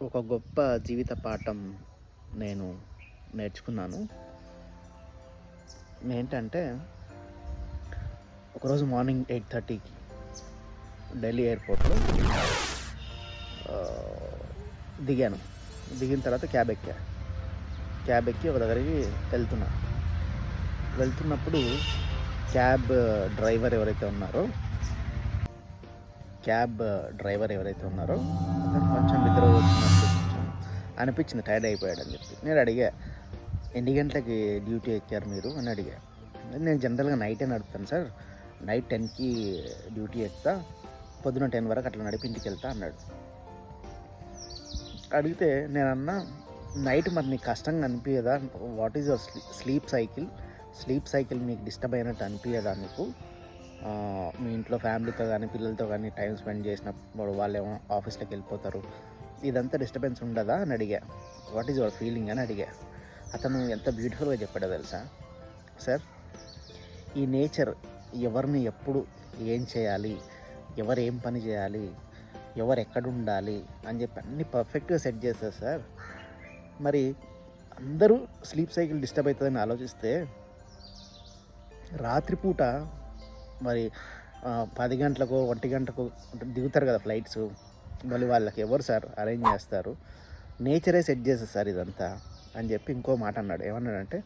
ఒక గొప్ప జీవిత పాఠం నేను నేర్చుకున్నాను. ఏంటంటే, ఒకరోజు మార్నింగ్ 8:30కి ఢిల్లీ ఎయిర్‌పోర్ట్‌లో దిగాను. దిగిన తర్వాత క్యాబ్ ఎక్కి ఒక దగ్గరికి వెళ్తున్నప్పుడు క్యాబ్ డ్రైవర్ ఎవరైతే ఉన్నారో అతను కొంచెం నిద్ర వచ్చినట్టు అనిపించింది, టైర్డ్ అయిపోయాడని చెప్పి. నేను అడిగా, ఎన్ని గంటలకి డ్యూటీ ఎక్కారు మీరు అని అడిగా. నేను జనరల్గా నైటే నడుపుతాను సార్, నైట్ 10కి డ్యూటీ ఎక్కుతా, పొద్దున 10 వరకు అట్లా నడిపి ఇంటికి వెళ్తా అన్నాడు. అడిగితే నేను అన్నా, నైట్ మరి నీకు కష్టంగా అనిపించదా? What is your sleep cycle మీకు డిస్టర్బ్ అయినట్టు అనిపించదా నీకు? మీ ఇంట్లో ఫ్యామిలీతో కానీ పిల్లలతో కానీ టైం స్పెండ్ చేసినప్పుడు వాళ్ళేమో ఆఫీస్లోకి వెళ్ళిపోతారు, ఇదంతా డిస్టర్బెన్స్ ఉండదా అని అడిగా. వాట్ ఈజ్ యువర్ ఫీలింగ్ అని అడిగా. అతను ఎంత బ్యూటిఫుల్గా చెప్పాడో తెలుసా సార్, ఈ నేచర్ ఎవరిని ఎప్పుడు ఏం చేయాలి, ఎవరు ఏం పని చేయాలి, ఎవరు ఎక్కడ ఉండాలి అని చెప్పి అన్నీ పర్ఫెక్ట్గా సెట్ చేస్తారు సార్. మరి అందరూ స్లీప్ సైకిల్ డిస్టర్బ్ అవుతుందని ఆలోచిస్తే రాత్రిపూట మరి 10 గంటలకు 1 గంటకు దిగుతారు కదా ఫ్లైట్స్, మళ్ళీ వాళ్ళకి ఎవరు సార్ అరేంజ్ చేస్తారు? నేచరే సెట్ చేస్తారు సార్ ఇదంతా అని చెప్పి ఇంకో మాట అన్నాడు. ఏమన్నాడంటే,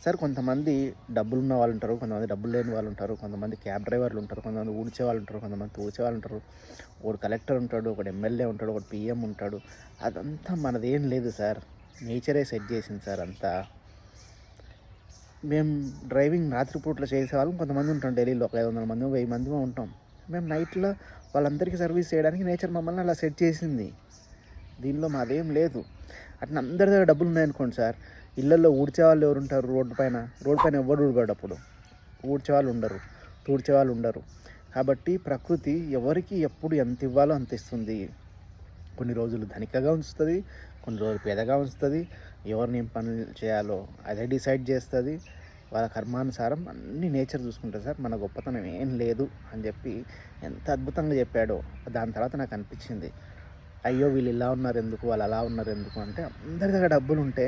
సార్ కొంతమంది డబ్బులు ఉన్న వాళ్ళు ఉంటారు, కొంతమంది డబ్బులు లేని వాళ్ళు ఉంటారు, కొంతమంది క్యాబ్ డ్రైవర్లు ఉంటారు, కొంతమంది ఊడ్చే వాళ్ళు ఉంటారు, కొంతమంది తూడ్చే వాళ్ళు ఉంటారు, ఒకడు కలెక్టర్ ఉంటాడు, ఒకడు ఎమ్మెల్యే ఉంటాడు, ఒకడు పిఎం ఉంటాడు. అదంతా మనదేం లేదు సార్, నేచరే సెట్ చేసింది సార్ అంతా. మేము డ్రైవింగ్ రాత్రిపూట్లో చేసేవాళ్ళం కొంతమంది ఉంటాం, ఢిల్లీలో ఒక 500 మంది 1000 మంది ఉంటాం. మేము నైట్లో వాళ్ళందరికీ సర్వీస్ చేయడానికి నేచర్ మమ్మల్ని అలా సెట్ చేసింది. దీనిలో మాదేం లేదు. అట్లా అందరి దగ్గర డబ్బులు ఉన్నాయనుకోండి సార్, ఇళ్ళల్లో ఊడ్చేవాళ్ళు ఎవరు ఉంటారు? రోడ్డు పైన ఎవరు ఊడగాడు, అప్పుడు ఊడ్చేవాళ్ళు ఉండరు, తూడ్చేవాళ్ళు ఉండరు. కాబట్టి ప్రకృతి ఎవరికి ఎప్పుడు ఎంత ఇవ్వాలో అంత ఇస్తుంది. కొన్ని రోజులు ధనికగా ఉంచుతుంది, కొన్ని రోజులు పేదగా ఉంచుతుంది. ఎవరిని ఏం పనులు చేయాలో అదే డిసైడ్ చేస్తుంది. వాళ్ళ కర్మానుసారం అన్నీ నేచర్ చూసుకుంటుంది సార్. మన గొప్పతనం ఏం లేదు అని చెప్పి ఎంత అద్భుతంగా చెప్పాడో. దాని తర్వాత నాకు అనిపించింది, అయ్యో వీళ్ళు ఇలా ఉన్నారు ఎందుకు, వాళ్ళు అలా ఉన్నారు ఎందుకు అంటే, అందరి దగ్గర డబ్బులు ఉంటే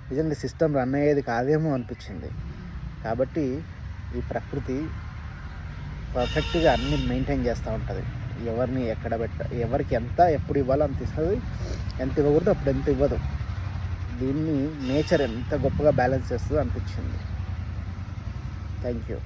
నిజంగా సిస్టమ్ రన్ అయ్యేది కాదేమో అనిపించింది. కాబట్టి ఈ ప్రకృతి పర్ఫెక్ట్గా అన్నీ మెయింటైన్ చేస్తూ ఉంటుంది. ఎవరిని ఎక్కడ ఎవరికి ఎంత ఎప్పుడు ఇవ్వాలో అంత ఇస్తుంది, ఎంత ఇవ్వకూడదు అప్పుడు ఎంత ఇవ్వదు. దీన్ని నేచర్ ఎంత గొప్పగా బ్యాలెన్స్ చేస్తుందో అనిపించింది. Thank you.